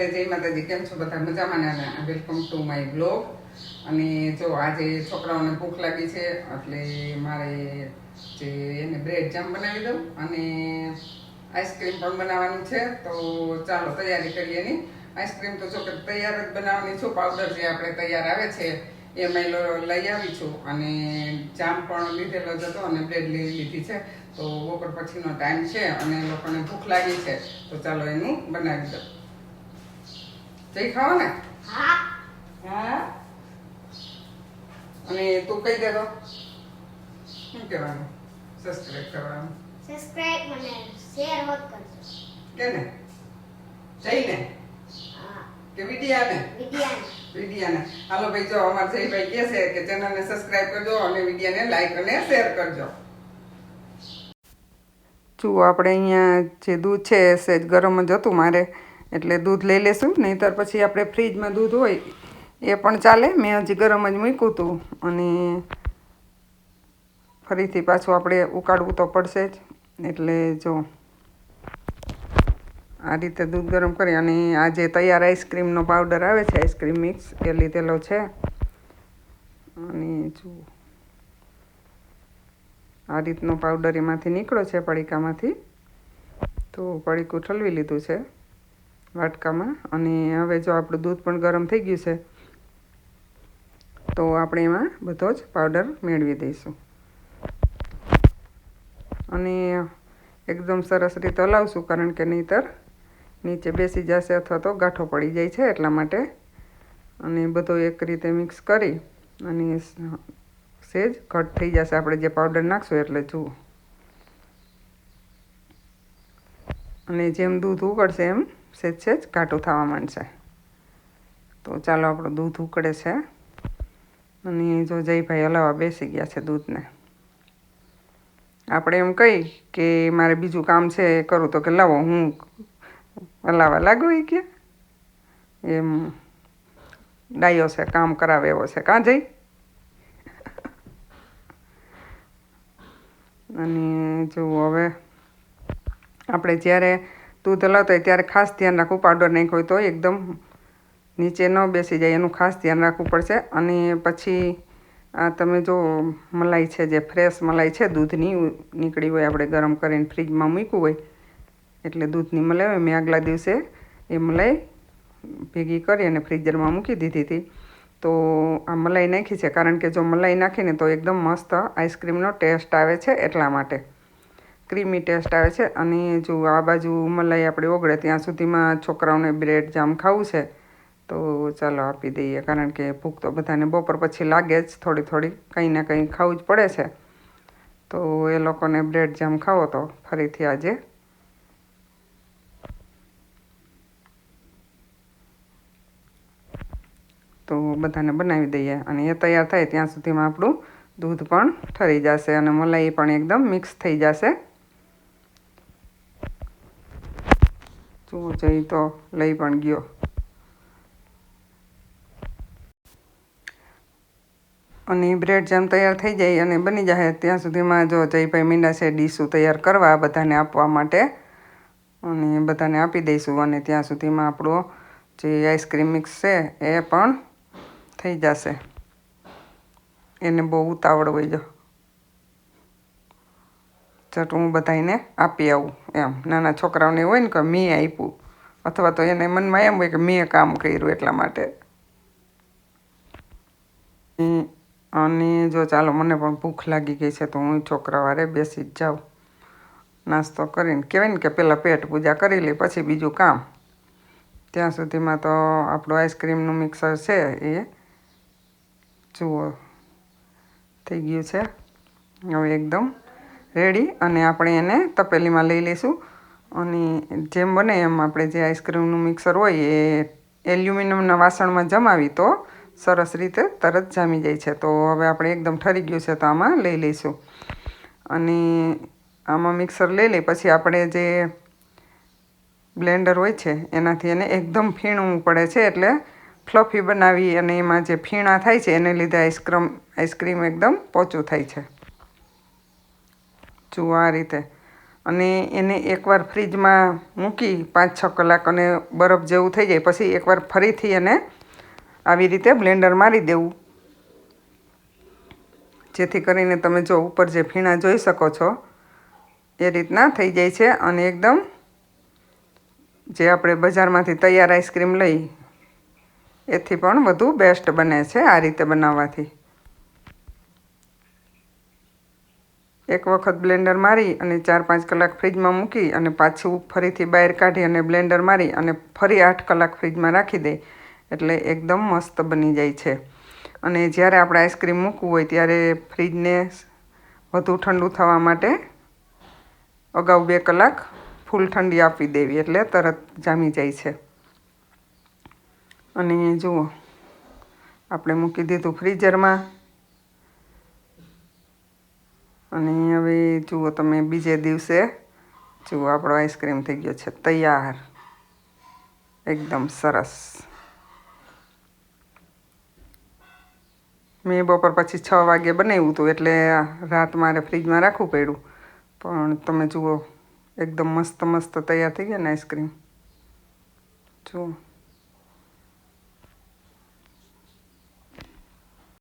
રાધે જય માતાજી. કેમ છો બધા? મજામાં ને? Welcome to my blog. અને જો આજે છોકરાઓને ભૂખ લાગી છે એટલે મારે જે એને બ્રેડ જામ બનાવી દઉં અને આઈસ્ક્રીમ પણ બનાવવાની છે. તો ચાલો તૈયારી કરીએ. એની આઈસ્ક્રીમ તો જો કે તૈયાર જ બનાવવાની છું. પાવડર જે આપણે તૈયાર આવે છે એ મેં લઈ આવી છું અને જામ પણ લીધેલો જ હતો અને બ્રેડ લઈ લીધી છે. તો બપોર પછીનો ટાઈમ છે અને લોકોને ભૂખ લાગી છે, તો ચાલો એનું બનાવી દઉં. જઈ ખાવા ને? હા. અને તું કહી દે તો શું કહેવાનું? સબસ્ક્રાઇબ કરવાનું. સબસ્ક્રાઇબ મને શેર હોત કરજો. કેને? જઈને કે વિડિયાને? વિડિયાને. હાલો ભાઈ, જો અમાર જયભાઈ કહે છે કે ચેનલને સબસ્ક્રાઇબ કરજો અને વિડિયાને લાઈક અને શેર કરજો. જુઓ, આપણે અહીંયા જે દૂધ છે એ સહેજ ગરમ જ હતું મારે, એટલે દૂધ લઈ લેશું. નહીંતર પછી આપણે ફ્રીજમાં દૂધ હોય એ પણ ચાલે. મેં હજી ગરમ જ મૂક્યું હતું અને ફરીથી પાછું આપણે ઉકાળવું તો પડશે જ. એટલે જો આ રીતે દૂધ ગરમ કરી અને આ જે તૈયાર આઈસ્ક્રીમનો પાવડર આવે છે, આઈસ્ક્રીમ મિક્સ, એ લીધેલો છે. અને જુઓ આ રીતનો પાવડર એમાંથી નીકળ્યો છે પડીકામાંથી. તો પડીકું ઠલવી લીધું છે વાટકામાં. અને હવે જો આપણું દૂધ પણ ગરમ થઈ ગયું છે, તો આપણે એમાં બધો જ પાવડર મેળવી દઈશું અને એકદમ સરસ રીતે હલાવશું, કારણ કે નહીંતર નીચે બેસી જશે અથવા તો ગાંઠો પડી જાય છે, એટલા માટે. અને બધો એક રીતે મિક્સ કરી અને સહેજ ઘટ થઈ જશે આપણે જે પાવડર નાખશું એટલે. જુઓ, અને જેમ દૂધ ઉકળશે એમ સહેજ સહેજ ઘાટું થવા માંડશે. તો ચાલો, આપણું દૂધ ઉકળે છે અને જો જયભાઈ હલાવવા બેસી ગયા છે દૂધને. આપણે એમ કહી કે મારે બીજું કામ છે એ કરું, તો કે લાવો હું હલાવવા લાગુ. એ કે એમ ડાયો છે, કામ કરાવે એવો છે. કાં જઈ? અને જુઓ, હવે આપણે જ્યારે દૂધ હલાવતા હોય ત્યારે ખાસ ધ્યાન રાખવું, પાવડર નાખ્યો હોય તો એકદમ નીચે ન બેસી જાય, એનું ખાસ ધ્યાન રાખવું પડશે. અને પછી આ તમે જો મલાઈ છે, જે ફ્રેશ મલાઈ છે દૂધની નીકળી હોય, આપણે ગરમ કરીને ફ્રીજમાં મૂક્યું હોય એટલે દૂધની મલાઈ હોય, મેં આગલા દિવસે એ મલાઈ ભેગી કરી અને ફ્રીઝરમાં મૂકી દીધી હતી. તો આ મલાઈ નાખી છે, કારણ કે જો મલાઈ નાખીને તો એકદમ મસ્ત આઈસ્ક્રીમનો ટેસ્ટ આવે છે, એટલા માટે ક્રીમી ટેસ્ટ આવે છે. અને જો આ બાજુ મલાઈ આપણે ઓગળે ત્યાં સુધીમાં છોકરાઓને બ્રેડ જામ ખાવું છે, તો ચાલો આપી દઈએ. કારણ કે ભૂખ તો બધાને બપોર પછી લાગે જ, થોડી થોડી કંઈ ને કંઈ ખાવું જ પડે છે. તો એ લોકોને બ્રેડ જામ ખાવો તો ફરીથી આજે તો બધાને બનાવી દઈએ. અને એ તૈયાર થાય ત્યાં સુધીમાં આપણું દૂધ પણ ઠરી જશે અને મલાઈ પણ એકદમ મિક્સ થઈ જશે. જુઓ, જઈ તો લઈ પણ ગયો. અને બ્રેડ જામ તૈયાર થઈ જાય અને બની જાય ત્યાં સુધીમાં જો જયભાઈ મીંડા છે ડીશું તૈયાર કરવા બધાને આપવા માટે, અને બધાને આપી દઈશું. અને ત્યાં સુધીમાં આપણો જે આઈસ્ક્રીમ મિક્સ છે એ પણ થઈ જશે. એને બહુ ઉતાવળ હોય, જો ચટ હું બધાને આપી આવું એમ. નાના છોકરાઓને હોય ને કે મેં આપ્યું, અથવા તો એને મનમાં એમ હોય કે મેં કામ કર્યું, એટલા માટે. અને જો ચાલો, મને પણ ભૂખ લાગી ગઈ છે, તો હું છોકરાવારે બેસી જ જાઉં નાસ્તો કરીને. કહેવાય ને કે પહેલાં પેટ પૂજા કરી લે પછી બીજું કામ. ત્યાં સુધીમાં તો આપણું આઈસ્ક્રીમનું મિક્સર છે એ જુઓ થઈ ગયું છે હવે એકદમ રેડી. અને આપણે એને તપેલીમાં લઈ લઈશું. અને જેમ બને એમ આપણે જે આઈસ્ક્રીમનું મિક્સર હોય એ એલ્યુમિનિયમના વાસણમાં જમાવી તો સરસ રીતે તરત જામી જાય છે. તો હવે આપણે એકદમ ઠરી ગયું છે, તો આમાં લઈ લઈશું. અને આમાં મિક્સર લઈ લઈ પછી આપણે જે બ્લેન્ડર હોય છે એનાથી એને એકદમ ફીણવું પડે છે, એટલે ફ્લફી બનાવી. અને એમાં જે ફીણા થાય છે એને લીધે આઈસ્ક્રીમ એકદમ પોચું થાય છે. જુઓ આ રીતે. અને એને એકવાર ફ્રીજમાં મૂકી 5-6 કલાક અને બરફ જેવું થઈ જાય પછી એકવાર ફરીથી એને આવી રીતે બ્લેન્ડર મારી દેવું, જેથી કરીને તમે જો ઉપર જે ફીણા જોઈ શકો છો એ રીતના થઈ જાય છે. અને એકદમ જે આપણે બજારમાંથી તૈયાર આઈસ્ક્રીમ લઈ એથી પણ વધુ બેસ્ટ બને છે આ રીતે બનાવવાથી. એક વખત બ્લેન્ડર મારી અને 4-5 કલાક ફ્રીજમાં મૂકી અને પાછું ફરીથી બહાર કાઢી અને બ્લેન્ડર મારી અને ફરી 8 કલાક ફ્રીજમાં રાખી દે એટલે એકદમ મસ્ત બની જાય છે. અને જ્યારે આપણે આઈસ્ક્રીમ મૂકવું હોય ત્યારે ફ્રીજને વધુ ઠંડુ થવા માટે અગાઉ 2 કલાક ફૂલ ઠંડી આપી દેવી એટલે તરત જામી જાય છે. અને જુઓ આપણે મૂકી દીધું ફ્રીઝરમાં અને હવે જુઓ તમે બીજે દિવસે જુઓ આપણો આઈસ્ક્રીમ થઈ ગયો છે તૈયાર, એકદમ સરસ. મેં બપોર પછી 6 વાગે બનાવ્યું હતું એટલે રાત મારે ફ્રીજમાં રાખવું પડ્યું, પણ તમે જુઓ એકદમ મસ્ત તૈયાર થઈ ગયા ને આઈસ્ક્રીમ જુઓ.